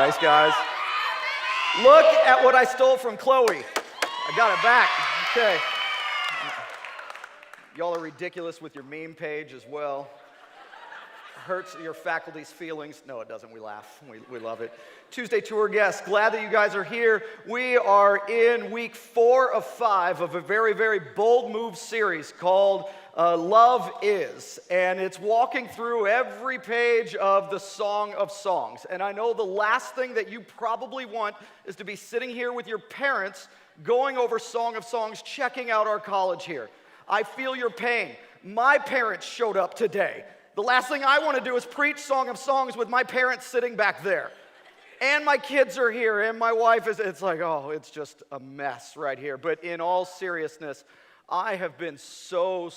Nice, guys. Look at what I stole from Chloe. I got it back. Okay. Y'all are ridiculous with your meme page as well. Hurts your faculty's feelings. No, it doesn't. We laugh. We love it. Tuesday tour guests, glad that you guys are here. We are in week 4 of 5 of a very, very bold move series called Love Is. And it's walking through every page of the Song of Songs. And I know the last thing that you probably want is to be sitting here with your parents going over Song of Songs, checking out our college here. I feel your pain. My parents showed up today. The last thing I want to do is preach Song of Songs with my parents sitting back there. And my kids are here, and my wife is, it's like, oh, it's just a mess right here. But in all seriousness, I have been so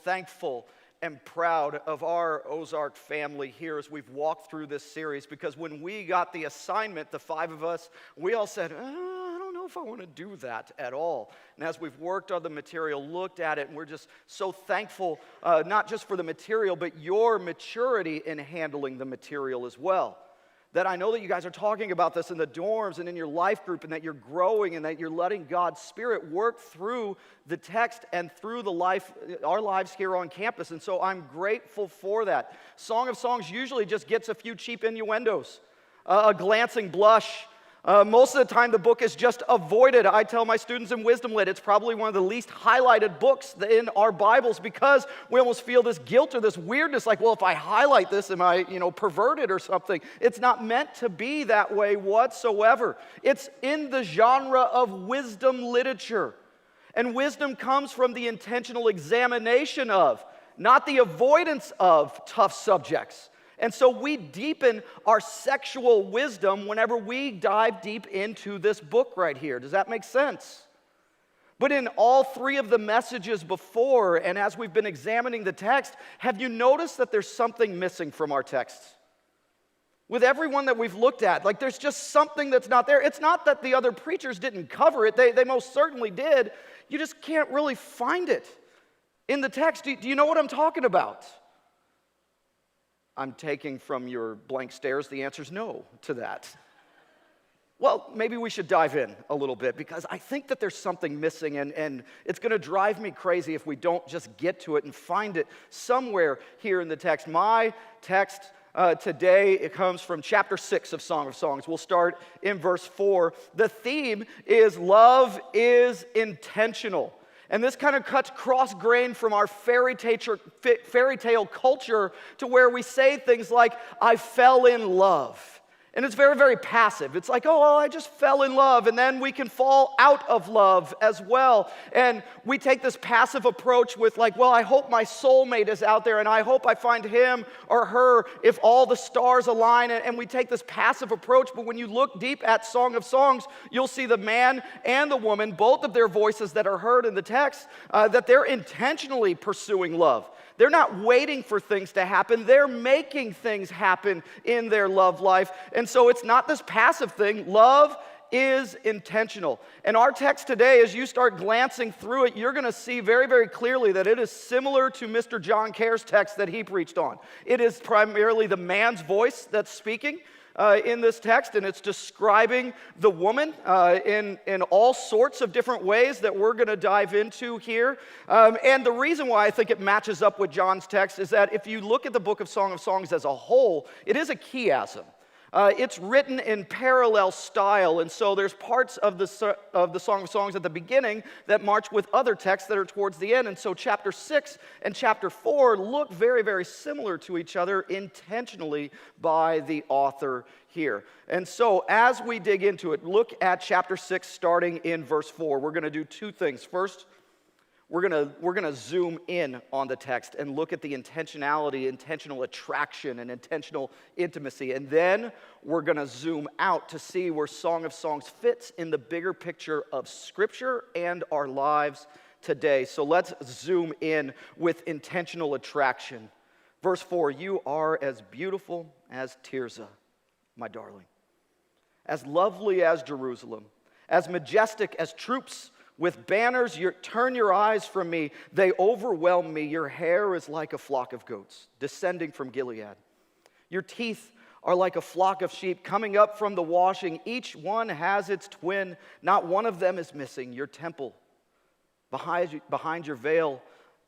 thankful and proud of our Ozark family here as we've walked through this series, because when we got the assignment, the 5 of us, we all said, I don't know if I want to do that at all. And as we've worked on the material, looked at it, and we're just so thankful, not just for the material, but your maturity in handling the material as well. That I know that you guys are talking about this in the dorms and in your life group, and that you're growing and that you're letting God's Spirit work through the text and through our lives here on campus. And so I'm grateful for that. Song of Songs usually just gets a few cheap innuendos, a glancing blush. Most of the time the book is just avoided. I tell my students in Wisdom Lit, it's probably one of the least highlighted books in our Bibles, because we almost feel this guilt or this weirdness, like, well, if I highlight this, am I, perverted or something? It's not meant to be that way whatsoever. It's in the genre of wisdom literature. And wisdom comes from the intentional examination of, not the avoidance of, tough subjects. And so we deepen our sexual wisdom whenever we dive deep into this book right here. Does that make sense? But in all 3 of the messages before, and as we've been examining the text, have you noticed that there's something missing from our texts? With everyone that we've looked at, like there's just something that's not there. It's not that the other preachers didn't cover it. They most certainly did. You just can't really find it in the text. Do you know what I'm talking about? I'm taking from your blank stares, the answer's no to that. Well, maybe we should dive in a little bit, because I think that there's something missing, and it's going to drive me crazy if we don't just get to it and find it somewhere here in the text. My text today, it comes from chapter 6 of Song of Songs. We'll start in verse 4. The theme is love is intentional. And this kind of cuts cross-grain from our fairy tale culture to where we say things like, I fell in love. And it's very, very passive. It's like, oh, well, I just fell in love. And then we can fall out of love as well. And we take this passive approach with like, well, I hope my soulmate is out there, and I hope I find him or her if all the stars align. And we take this passive approach. But when you look deep at Song of Songs, you'll see the man and the woman, both of their voices that are heard in the text, that they're intentionally pursuing love. They're not waiting for things to happen. They're making things happen in their love life. And so it's not this passive thing. Love is intentional. And our text today, as you start glancing through it, you're going to see very, very clearly that it is similar to Mr. John Kerr's text that he preached on. It is primarily the man's voice that's speaking in this text, and it's describing the woman in all sorts of different ways that we're going to dive into here. And the reason why I think it matches up with John's text is that if you look at the book of Song of Songs as a whole, it is a chiasm. It's written in parallel style, and so there's parts of the Song of Songs at the beginning that march with other texts that are towards the end. And so chapter 6 and chapter 4 look very, very similar to each other intentionally by the author here. And so as we dig into it, look at chapter 6 starting in verse 4. We're going to do 2 things. First, we're going to zoom in on the text and look at the intentionality, intentional attraction, and intentional intimacy. And then we're going to zoom out to see where Song of Songs fits in the bigger picture of Scripture and our lives today. So let's zoom in with intentional attraction. Verse 4, you are as beautiful as Tirzah, my darling, as lovely as Jerusalem, as majestic as troops with banners. Turn your eyes from me, they overwhelm me. Your hair is like a flock of goats descending from Gilead. Your teeth are like a flock of sheep coming up from the washing. Each one has its twin. Not one of them is missing. Your temple, behind your veil,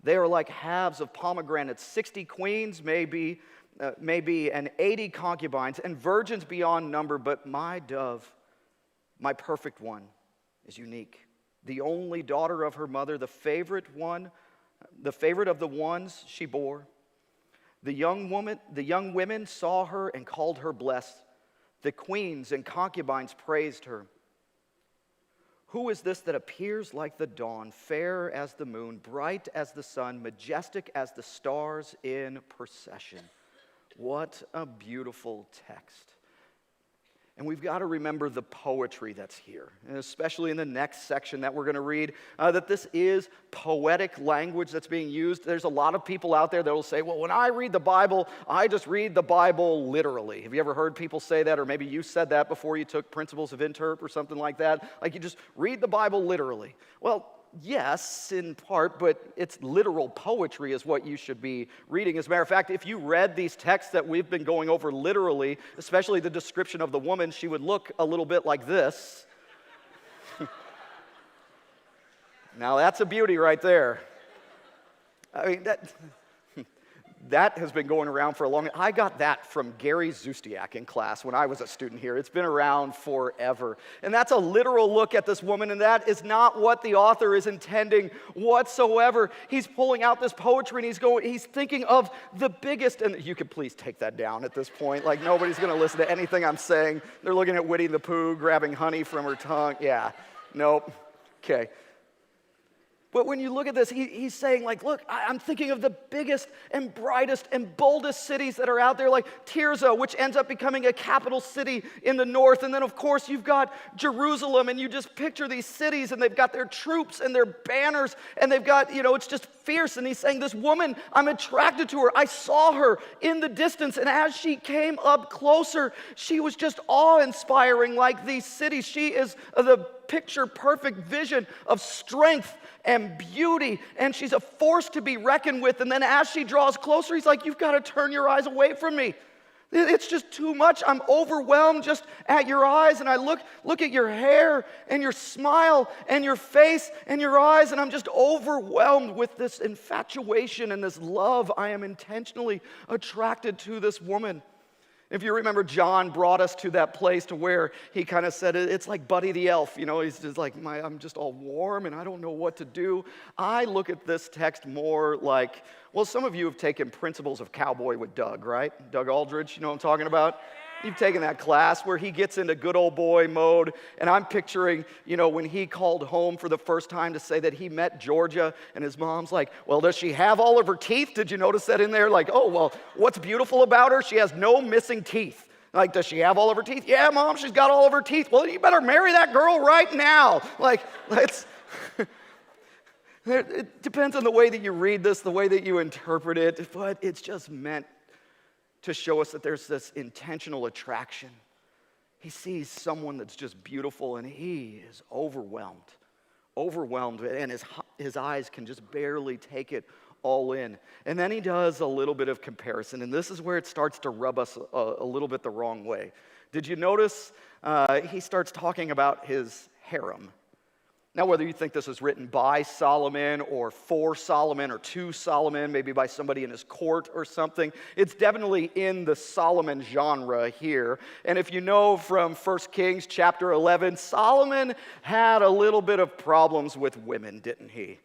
they are like halves of pomegranates. 60 queens maybe, and 80 concubines, and virgins beyond number. But my dove, my perfect one, is unique. The only daughter of her mother, the favorite of the ones she bore. The young women saw her and called her blessed. The queens and concubines praised her. Who is this that appears like the dawn, fair as the moon, bright as the sun, majestic as the stars in procession? What a beautiful text. And we've got to remember the poetry that's here, and especially in the next section that we're going to read, that this is poetic language that's being used. There's a lot of people out there that will say, well, when I read the Bible, I just read the Bible literally. Have you ever heard people say that? Or maybe you said that before you took Principles of Interp or something like that? Like you just read the Bible literally. Well, yes, in part, but it's literal poetry is what you should be reading. As a matter of fact, if you read these texts that we've been going over literally, especially the description of the woman, she would look a little bit like this. Now that's a beauty right there. I mean, that has been going around for a long time. I got that from Gary Zustiak in class when I was a student here. It's been around forever. And that's a literal look at this woman, and that is not what the author is intending whatsoever. He's pulling out this poetry, and he's thinking of the biggest, and you could please take that down at this point. Like, nobody's going to listen to anything I'm saying. They're looking at Winnie the Pooh grabbing honey from her tongue. Yeah, nope. Okay. But when you look at this, he's saying, like, look, I'm thinking of the biggest and brightest and boldest cities that are out there, like Tirzah, which ends up becoming a capital city in the north. And then, of course, you've got Jerusalem, and you just picture these cities, and they've got their troops and their banners, and they've got, it's just fierce. And he's saying, this woman, I'm attracted to her. I saw her in the distance, and as she came up closer, she was just awe-inspiring like these cities. She is the picture-perfect vision of strength and beauty, and she's a force to be reckoned with. And then as she draws closer, he's like, you've got to turn your eyes away from me. It's just too much. I'm overwhelmed just at your eyes, and I look at your hair and your smile and your face and your eyes, and I'm just overwhelmed with this infatuation and this love. I am intentionally attracted to this woman. If you remember, John brought us to that place to where he kind of said, it's like Buddy the Elf. He's just like, I'm just all warm and I don't know what to do. I look at this text more like, well, some of you have taken Principles of Cowboy with Doug, right? Doug Aldridge, you know what I'm talking about? You've taken that class where he gets into good old boy mode, and I'm picturing, when he called home for the first time to say that he met Georgia, and his mom's like, well, does she have all of her teeth? Did you notice that in there? Like, oh, well, what's beautiful about her? She has no missing teeth. Like, does she have all of her teeth? Yeah, Mom, she's got all of her teeth. Well, you better marry that girl right now. Like, it's... It depends on the way that you read this, the way that you interpret it, but it's just meant to show us that there's this intentional attraction. He sees someone that's just beautiful, and he is overwhelmed, and his eyes can just barely take it all in. And then he does a little bit of comparison, and this is where it starts to rub us a little bit the wrong way. Did you notice he starts talking about his harem? Now, whether you think this is written by Solomon or for Solomon or to Solomon, maybe by somebody in his court or something, it's definitely in the Solomon genre here. And if you know from 1 Kings chapter 11, Solomon had a little bit of problems with women, didn't he?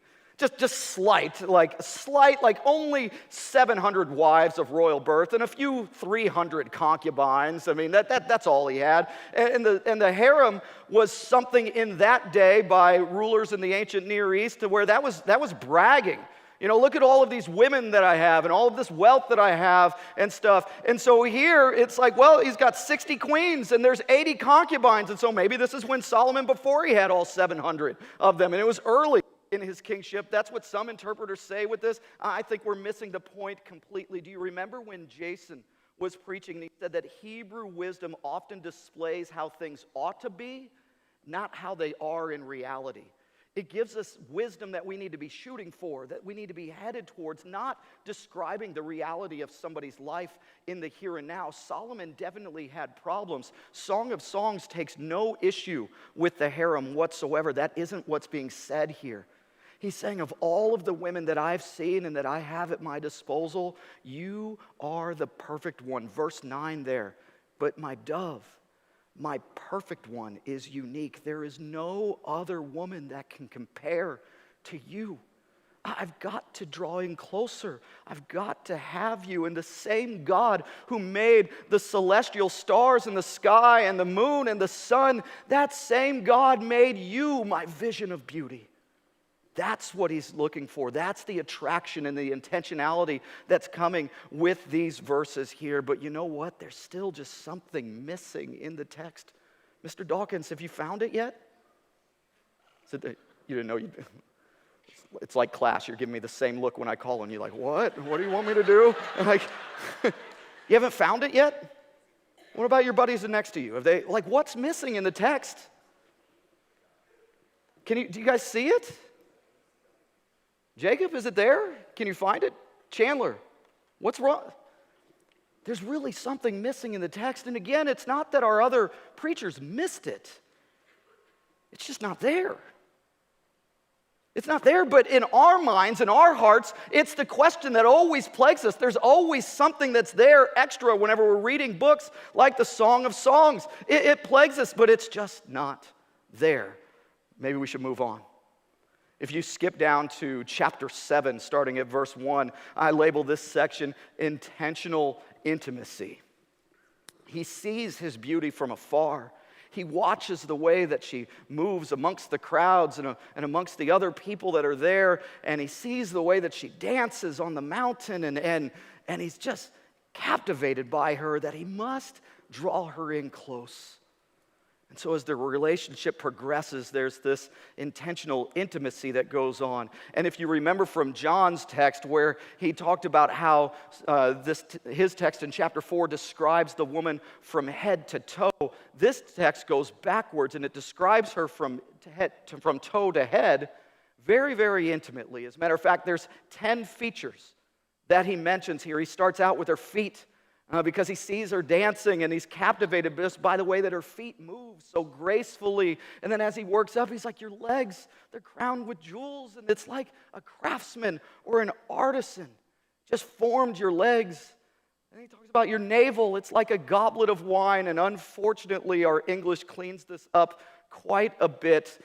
Just slight, like only 700 wives of royal birth and a few 300 concubines. I mean, that's all he had. And the harem was something in that day by rulers in the ancient Near East to where that was bragging. Look at all of these women that I have and all of this wealth that I have and stuff. And so here it's like, well, he's got 60 queens and there's 80 concubines. And so maybe this is when Solomon, before he had all 700 of them, and it was early in his kingship. That's what some interpreters say with this. I think we're missing the point completely. Do you remember when Jason was preaching and he said that Hebrew wisdom often displays how things ought to be, not how they are in reality? It gives us wisdom that we need to be shooting for, that we need to be headed towards, not describing the reality of somebody's life in the here and now. Solomon definitely had problems. Song of Songs takes no issue with the harem whatsoever. That isn't what's being said here. He's saying, of all of the women that I've seen and that I have at my disposal, you are the perfect one. Verse 9 there. But my dove, my perfect one, is unique. There is no other woman that can compare to you. I've got to draw in closer. I've got to have you. And the same God who made the celestial stars in the sky and the moon and the sun, that same God made you my vision of beauty. That's what he's looking for. That's the attraction and the intentionality that's coming with these verses here. But you know what? There's still just something missing in the text. Mr. Dawkins, have you found it yet? You didn't know you. It's like class. You're giving me the same look when I call and you're like, what? What do you want me to do? And like, you haven't found it yet? What about your buddies next to you? Have they, like, what's missing in the text? Do you guys see it? Jacob, is it there? Can you find it? Chandler, what's wrong? There's really something missing in the text. And again, it's not that our other preachers missed it. It's just not there. It's not there, but in our minds, in our hearts, it's the question that always plagues us. There's always something that's there extra whenever we're reading books like the Song of Songs. It plagues us, but it's just not there. Maybe we should move on. If you skip down to chapter 7, starting at verse 1, I label this section intentional intimacy. He sees his beauty from afar. He watches the way that she moves amongst the crowds and amongst the other people that are there, and he sees the way that she dances on the mountain, and he's just captivated by her that he must draw her in close. And so as the relationship progresses, there's this intentional intimacy that goes on. And if you remember from John's text where he talked about how his text in chapter 4 describes the woman from head to toe, this text goes backwards and it describes her from toe to head very, very intimately. As a matter of fact, there's 10 features that he mentions here. He starts out with her feet. Because he sees her dancing and he's captivated just by the way that her feet move so gracefully. And then as he works up, he's like, your legs, they're crowned with jewels. And it's like a craftsman or an artisan just formed your legs. And he talks about your navel. It's like a goblet of wine. And unfortunately, our English cleans this up quite a bit,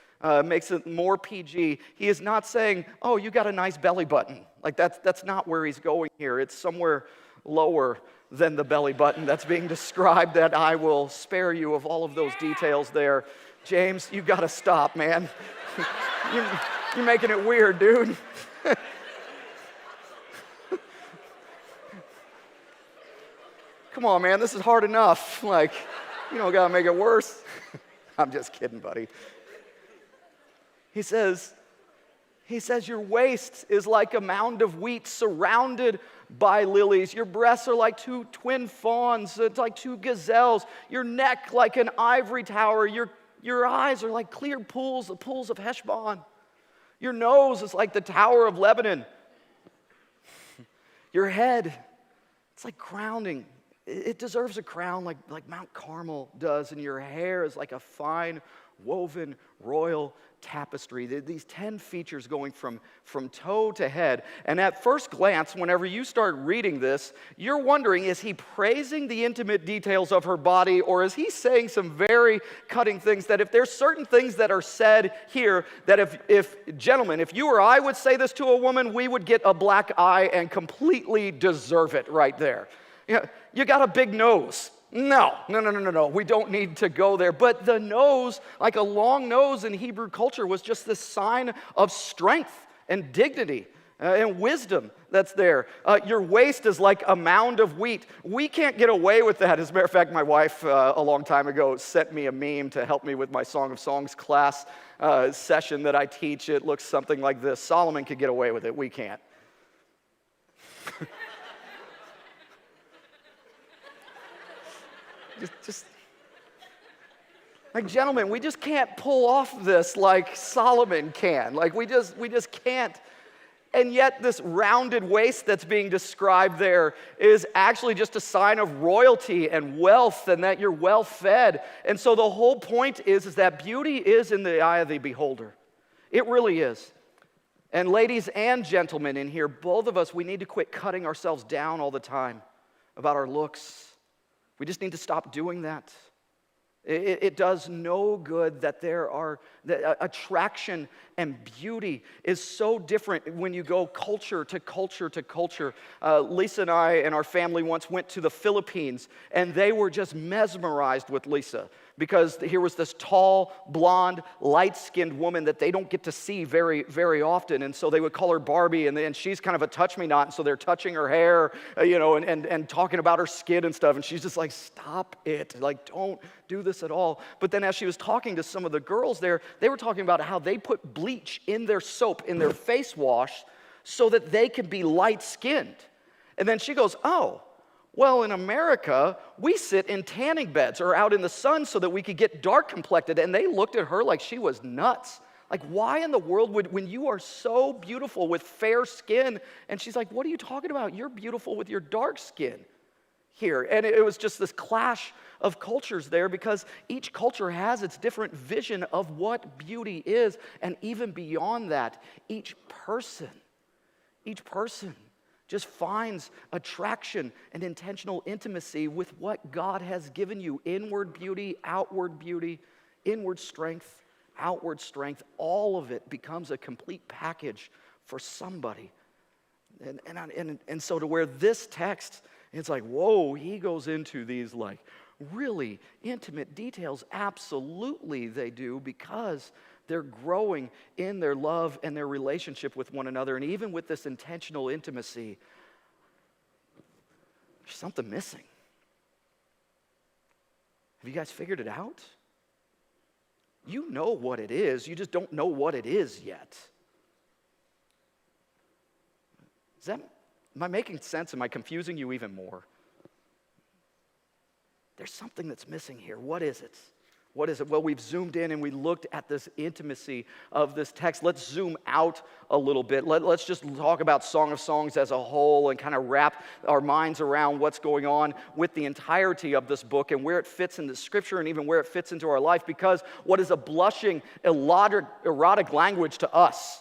makes it more PG. He is not saying, oh, you got a nice belly button. Like that's not where he's going here. It's somewhere lower than the belly button that's being described, that I will spare you of all of those details there. James, you got to stop, man. You're making it weird, dude. Come on, man, this is hard enough. Like, you don't got to make it worse. I'm just kidding, buddy. He says, your waist is like a mound of wheat surrounded by lilies. Your breasts are like two twin fawns. It's like two gazelles. Your neck like an ivory tower. Your eyes are like clear pools, the pools of Heshbon. Your nose is like the Tower of Lebanon. Your head, it's like crowning. It deserves a crown like Mount Carmel does. And your hair is like a fine woven royal tapestry. These 10 features going from toe to head. And at first glance, whenever you start reading this, you're wondering, is he praising the intimate details of her body, or is he saying some very cutting things that if there's certain things that are said here, that if gentlemen, if you or I would say this to a woman, we would get a black eye and completely deserve it right there. You got a big nose. No. We don't need to go there. But the nose, like a long nose in Hebrew culture, was just this sign of strength and dignity and wisdom that's there. Your waist is like a mound of wheat. We can't get away with that. As a matter of fact, my wife a long time ago sent me a meme to help me with my Song of Songs class session that I teach. It looks something like this. Solomon could get away with it. We can't. Like, gentlemen, we just can't pull off this like Solomon can. Like, we just can't. And yet this rounded waist that's being described there is actually just a sign of royalty and wealth, and that you're well fed. And so the whole point is that beauty is in the eye of the beholder. It really is. And ladies and gentlemen in here, both of us, we need to quit cutting ourselves down all the time about our looks. We just need to stop doing that. It does no good that attraction and beauty is so different when you go culture to culture to culture. Lisa and I and our family once went to the Philippines, and they were just mesmerized with Lisa because here was this tall, blonde, light-skinned woman that they don't get to see very, very often, and so they would call her Barbie, and she's kind of a touch-me-not, and so they're touching her hair, and talking about her skin and stuff, and she's just like, stop it, like, don't do this at all. But then as she was talking to some of the girls there, they were talking about how they put bleach in their soap, in their face wash, so that they could be light-skinned. And then she goes, oh, well, in America, we sit in tanning beds or out in the sun so that we could get dark complected. And they looked at her like she was nuts. Like, why in the world when you are so beautiful with fair skin? And she's like, what are you talking about? You're beautiful with your dark skin here. And it was just this clash of cultures there because each culture has its different vision of what beauty is. And even beyond that, each person just finds attraction and intentional intimacy with what God has given you. Inward beauty, inward strength, outward strength. All of it becomes a complete package for somebody. And so to where this text, it's like, whoa, he goes into these like really intimate details. Absolutely they do, because they're growing in their love and their relationship with one another. And even with this intentional intimacy, there's something missing. Have you guys figured it out? You know what it is, you just don't know what it is yet. Am I making sense? Am I confusing you even more? There's something that's missing here. What is it? What is it? Well, we've zoomed in and we looked at this intimacy of this text. Let's zoom out a little bit. Let's just talk about Song of Songs as a whole and kind of wrap our minds around what's going on with the entirety of this book and where it fits into Scripture and even where it fits into our life. Because what is a blushing, erotic language to us,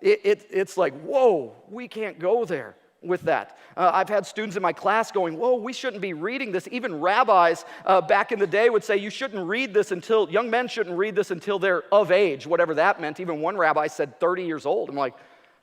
it's like, whoa, we can't go there with that. I've had students in my class going, whoa, we shouldn't be reading this. Even rabbis back in the day would say young men shouldn't read this until they're of age, whatever that meant. Even one rabbi said 30 years old. I'm like,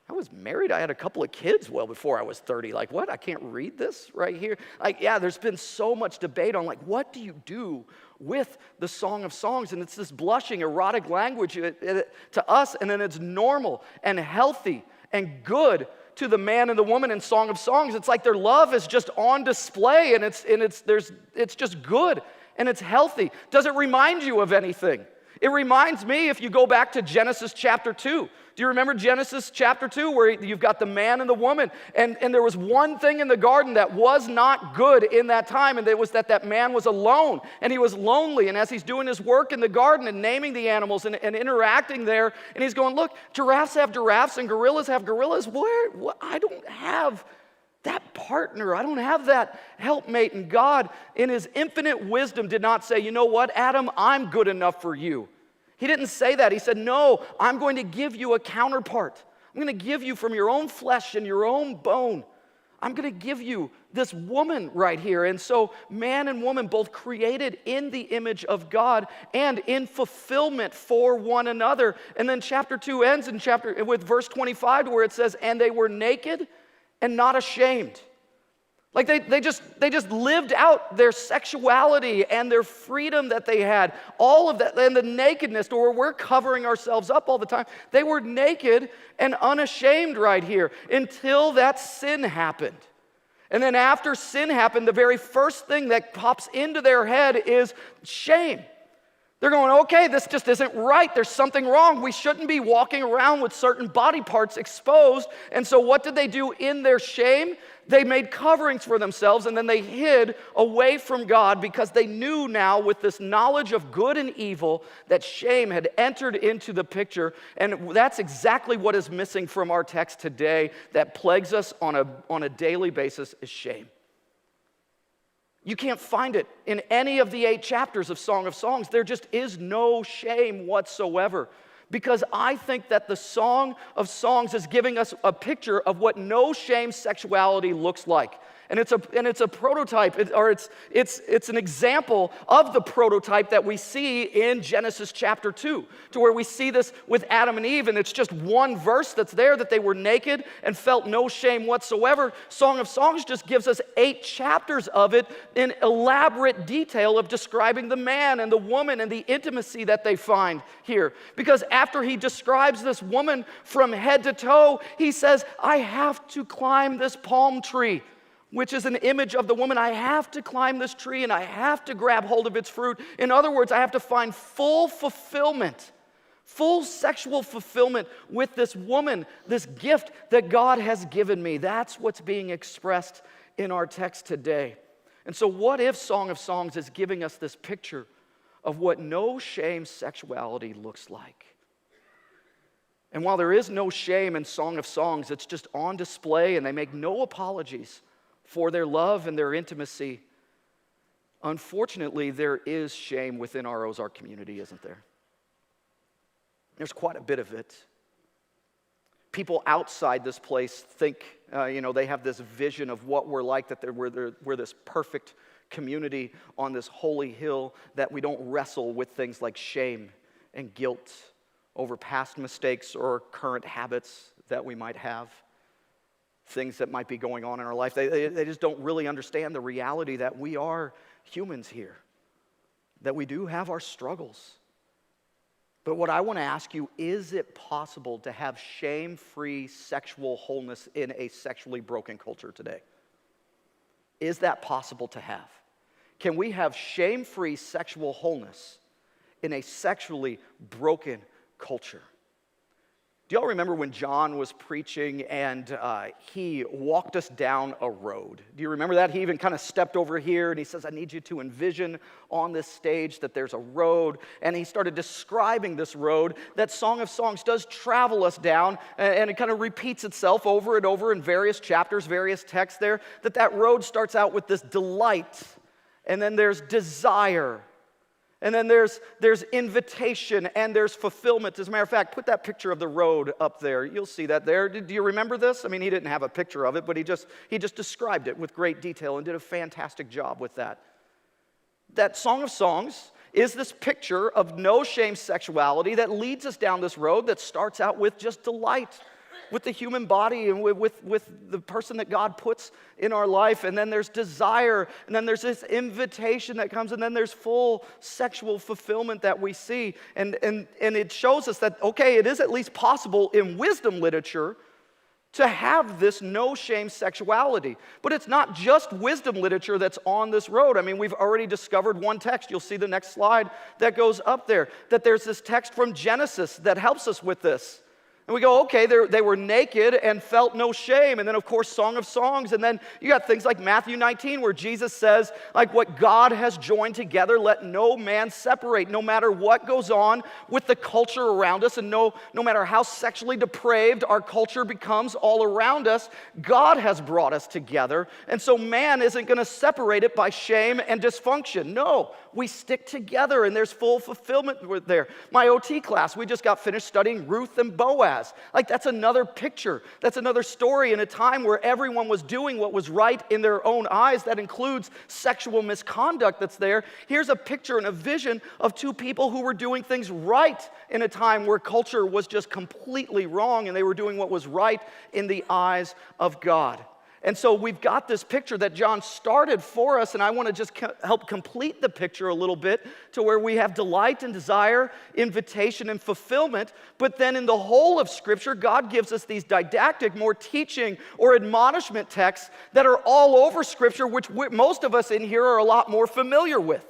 I was married, I had a couple of kids well before I was 30. Like, what, I can't read this right here? Like, yeah, there's been so much debate on like, what do you do with the Song of Songs? And it's this blushing, erotic language to us, and then it's normal and healthy and good to the man and the woman in Song of Songs. It's like their love is just on display, and it's just good and it's healthy. Does it remind you of anything? It reminds me, if you go back to Genesis chapter 2. Do you remember Genesis chapter 2 where you've got the man and the woman? And there was one thing in the garden that was not good in that time, and it was that man was alone, and he was lonely. And as he's doing his work in the garden and naming the animals and interacting there, and he's going, look, giraffes have giraffes and gorillas have gorillas. I don't have that partner. I don't have that helpmate. And God, in his infinite wisdom, did not say, you know what, Adam, I'm good enough for you. He didn't say that. He said, no, I'm going to give you a counterpart. I'm going to give you from your own flesh and your own bone. I'm going to give you this woman right here. And so man and woman both created in the image of God and in fulfillment for one another. And then chapter 2 ends with verse 25 where it says, and they were naked and not ashamed. Like they just lived out their sexuality and their freedom that they had, all of that, and the nakedness, or we're covering ourselves up all the time. They were naked and unashamed right here until that sin happened. And then after sin happened, the very first thing that pops into their head is shame. They're going, okay, this just isn't right. There's something wrong. We shouldn't be walking around with certain body parts exposed. And so what did they do in their shame? They made coverings for themselves, and then they hid away from God because they knew now, with this knowledge of good and evil, that shame had entered into the picture. And that's exactly what is missing from our text today that plagues us on a daily basis is shame. You can't find it in any of the 8 chapters of Song of Songs. There just is no shame whatsoever. Because I think that the Song of Songs is giving us a picture of what no shame sexuality looks like. And it's a prototype, it's an example of the prototype that we see in Genesis chapter 2, to where we see this with Adam and Eve, and it's just one verse that's there, that they were naked and felt no shame whatsoever. Song of Songs just gives us 8 chapters of it in elaborate detail of describing the man and the woman and the intimacy that they find here. Because after he describes this woman from head to toe, he says, I have to climb this palm tree, which is an image of the woman. I have to climb this tree and I have to grab hold of its fruit. In other words, I have to find full fulfillment, full sexual fulfillment with this woman, this gift that God has given me. That's what's being expressed in our text today. And so what if Song of Songs is giving us this picture of what no shame sexuality looks like? And while there is no shame in Song of Songs, it's just on display, and they make no apologies for their love and their intimacy. Unfortunately, there is shame within our Ozark community, isn't there? There's quite a bit of it. People outside this place think, they have this vision of what we're like, that we're this perfect community on this holy hill, that we don't wrestle with things like shame and guilt over past mistakes or current habits that we might have. Things that might be going on in our life. They just don't really understand the reality that we are humans here, that we do have our struggles. But what I want to ask you, is it possible to have shame-free sexual wholeness in a sexually broken culture today? Is that possible to have? Can we have shame-free sexual wholeness in a sexually broken culture? Do y'all remember when John was preaching and he walked us down a road? Do you remember that? He even kind of stepped over here and he says, I need you to envision on this stage that there's a road. And he started describing this road that Song of Songs does travel us down, and it kind of repeats itself over and over in various chapters, various texts there, that road starts out with this delight, and then there's desire, and then there's invitation, and there's fulfillment. As a matter of fact, put that picture of the road up there. You'll see that there. Do you remember this? I mean, he didn't have a picture of it, but he just described it with great detail and did a fantastic job with that. That Song of Songs is this picture of no shame sexuality that leads us down this road that starts out with just delight with the human body and with the person that God puts in our life. And then there's desire, and then there's this invitation that comes, and then there's full sexual fulfillment that we see. And it shows us that, okay, it is at least possible in wisdom literature to have this no shame sexuality. But it's not just wisdom literature that's on this road. I mean, we've already discovered one text. You'll see the next slide that goes up there, that there's this text from Genesis that helps us with this. And we go, okay, they were naked and felt no shame. And then, of course, Song of Songs. And then you got things like Matthew 19, where Jesus says, like, what God has joined together, let no man separate. No matter what goes on with the culture around us, and no matter how sexually depraved our culture becomes all around us, God has brought us together. And so man isn't going to separate it by shame and dysfunction. No, we stick together, and there's full fulfillment there. My OT class, we just got finished studying Ruth and Boaz. Like, that's another picture. That's another story in a time where everyone was doing what was right in their own eyes. That includes sexual misconduct that's there. Here's a picture and a vision of two people who were doing things right in a time where culture was just completely wrong, and they were doing what was right in the eyes of God. And so we've got this picture that John started for us, and I want to just help complete the picture a little bit to where we have delight and desire, invitation and fulfillment. But then in the whole of Scripture, God gives us these didactic, more teaching or admonishment texts that are all over Scripture, which most of us in here are a lot more familiar with.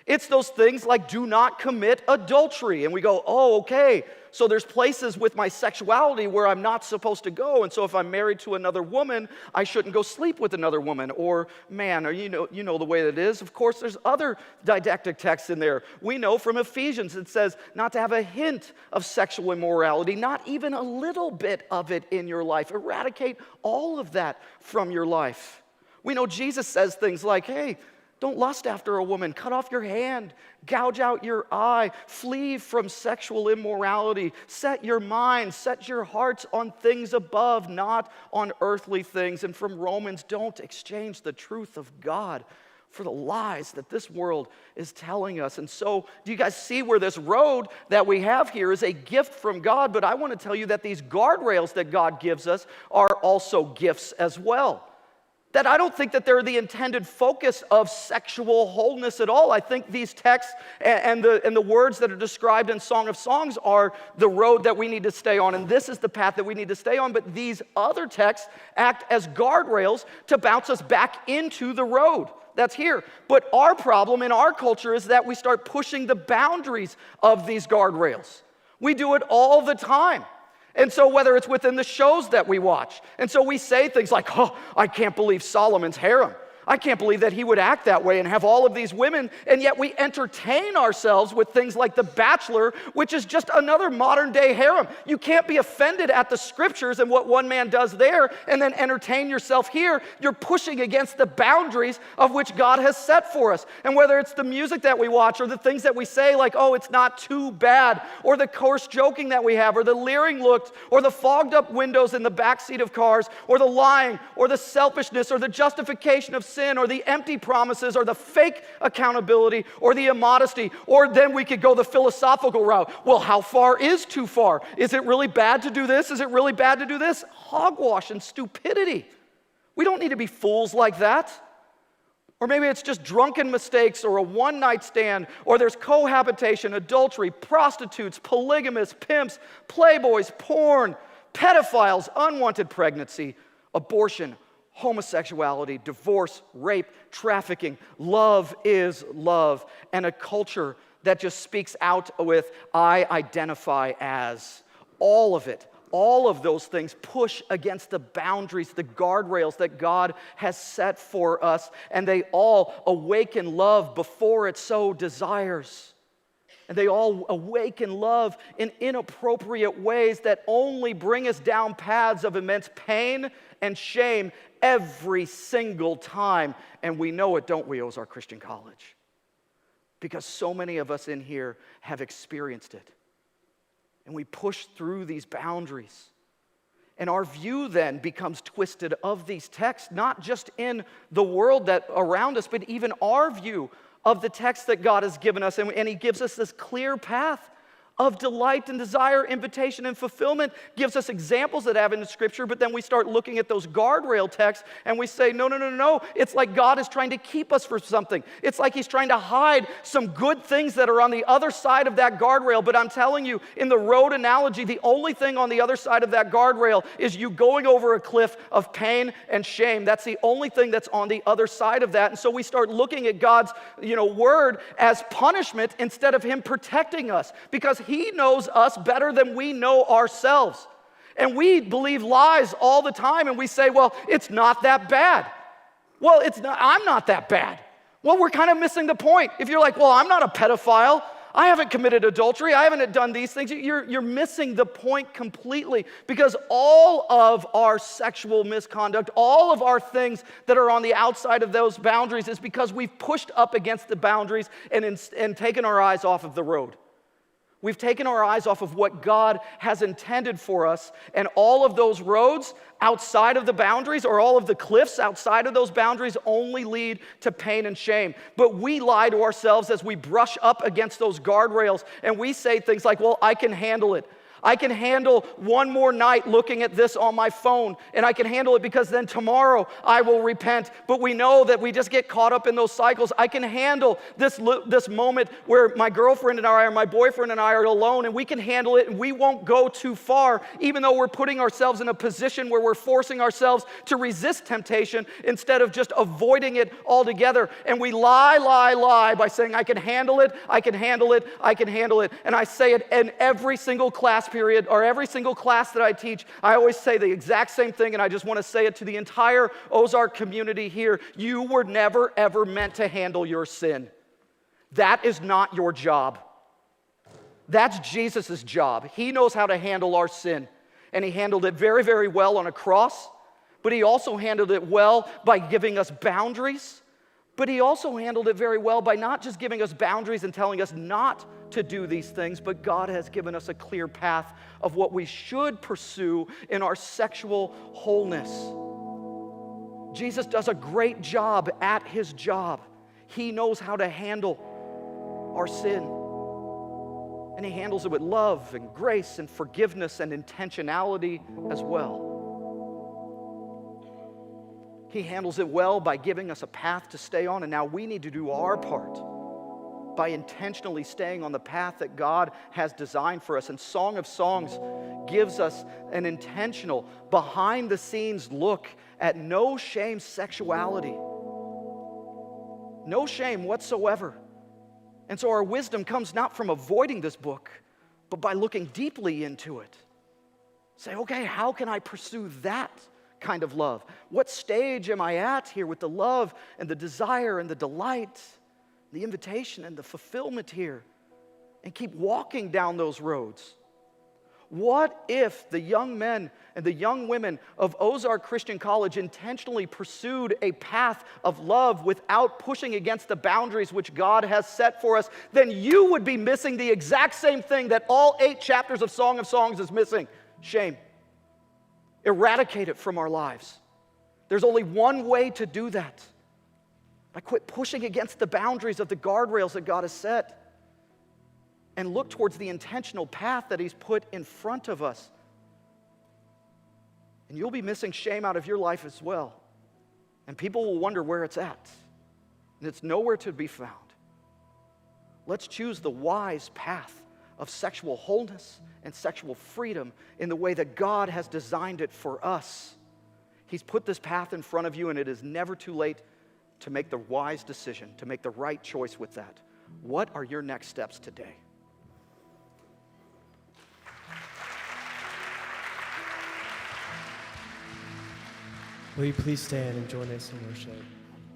It's those things like do not commit adultery. And we go, oh, okay, so there's places with my sexuality where I'm not supposed to go. And so if I'm married to another woman, I shouldn't go sleep with another woman or man, or you know the way that it is. Of course, there's other didactic texts in there. We know from Ephesians, it says not to have a hint of sexual immorality, not even a little bit of it in your life. Eradicate all of that from your life. We know Jesus says things like, hey, don't lust after a woman. Cut off your hand. Gouge out your eye. Flee from sexual immorality. Set your mind, set your hearts on things above, not on earthly things. And from Romans, don't exchange the truth of God for the lies that this world is telling us. And so, do you guys see where this road that we have here is a gift from God? But I want to tell you that these guardrails that God gives us are also gifts as well. That I don't think that they're the intended focus of sexual wholeness at all. I think these texts and the words that are described in Song of Songs are the road that we need to stay on, and this is the path that we need to stay on. But these other texts act as guardrails to bounce us back into the road that's here. But our problem in our culture is that we start pushing the boundaries of these guardrails. We do it all the time. And so whether it's within the shows that we watch, and so we say things like, oh, I can't believe Solomon's harem. I can't believe that he would act that way and have all of these women, and yet we entertain ourselves with things like The Bachelor, which is just another modern day harem. You can't be offended at the scriptures and what one man does there and then entertain yourself here. You're pushing against the boundaries of which God has set for us. And whether it's the music that we watch or the things that we say like, oh, it's not too bad, or the coarse joking that we have, or the leering looks, or the fogged up windows in the backseat of cars, or the lying, or the selfishness, or the justification of sin, or the empty promises, or the fake accountability, or the immodesty, or then we could go the philosophical route. Well, how far is too far? Is it really bad to do this? Is it really bad to do this? Hogwash and stupidity. We don't need to be fools like that. Or maybe it's just drunken mistakes or a one-night stand, or there's cohabitation, adultery, prostitutes, polygamists, pimps, playboys, porn, pedophiles, unwanted pregnancy, abortion, homosexuality, divorce, rape, trafficking. Love is love. And a culture that just speaks out with, I identify as. All of it, all of those things push against the boundaries, the guardrails that God has set for us, and they all awaken love before it so desires. And they all awaken love in inappropriate ways that only bring us down paths of immense pain and shame every single time. And we know it, don't we, Ozark Christian College? Because so many of us in here have experienced it. And we push through these boundaries. And our view then becomes twisted of these texts, not just in the world that around us, but even our view of the text that God has given us. And He gives us this clear path of delight and desire, invitation and fulfillment, gives us examples that have in the scripture, but then we start looking at those guardrail texts and we say, no. It's like God is trying to keep us for something. It's like He's trying to hide some good things that are on the other side of that guardrail. But I'm telling you, in the road analogy, the only thing on the other side of that guardrail is you going over a cliff of pain and shame. That's the only thing that's on the other side of that. And so we start looking at God's, word as punishment instead of Him protecting us, because He knows us better than we know ourselves. And we believe lies all the time, and we say, well, it's not that bad. Well, I'm not that bad. Well, we're kind of missing the point. If you're like, well, I'm not a pedophile, I haven't committed adultery, I haven't done these things, you're missing the point completely, because all of our sexual misconduct, all of our things that are on the outside of those boundaries is because we've pushed up against the boundaries and taken our eyes off of the road. We've taken our eyes off of what God has intended for us, and all of those roads outside of the boundaries, or all of the cliffs outside of those boundaries, only lead to pain and shame. But we lie to ourselves as we brush up against those guardrails, and we say things like, well, I can handle it. I can handle one more night looking at this on my phone, and I can handle it because then tomorrow I will repent. But we know that we just get caught up in those cycles. I can handle this moment where my girlfriend and I or my boyfriend and I are alone, and we can handle it, and we won't go too far, even though we're putting ourselves in a position where we're forcing ourselves to resist temptation instead of just avoiding it altogether. And we lie by saying, I can handle it, I can handle it, I can handle it. And I say it in every single class period or every single class that I teach. I always say the exact same thing, and I just want to say it to the entire Ozark community here. You were never, ever meant to handle your sin. That is not your job. That's Jesus' job. He knows how to handle our sin, and he handled it very, very well on a cross, but he also handled it well by giving us boundaries, but he also handled it very well by not just giving us boundaries and telling us not to do these things, but God has given us a clear path of what we should pursue in our sexual wholeness. Jesus does a great job at his job. He knows how to handle our sin. And he handles it with love and grace and forgiveness and intentionality as well. He handles it well by giving us a path to stay on, and now we need to do our part by intentionally staying on the path that God has designed for us. And Song of Songs gives us an intentional, behind-the-scenes look at no shame sexuality. No shame whatsoever. And so our wisdom comes not from avoiding this book, but by looking deeply into it. Say, okay, how can I pursue that kind of love? What stage am I at here with the love and the desire and the delight, the invitation and the fulfillment here? And keep walking down those roads. What if the young men and the young women of Ozark Christian College intentionally pursued a path of love without pushing against the boundaries which God has set for us? Then you would be missing the exact same thing that all 8 chapters of Song of Songs is missing: shame. Eradicate it from our lives. There's only one way to do that: by quit pushing against the boundaries of the guardrails that God has set and look towards the intentional path that he's put in front of us. And you'll be missing shame out of your life as well. And people will wonder where it's at. And it's nowhere to be found. Let's choose the wise path of sexual wholeness and sexual freedom in the way that God has designed it for us. He's put this path in front of you, and it is never too late to make the wise decision, to make the right choice with that. What are your next steps today? Will you please stand and join us in worship?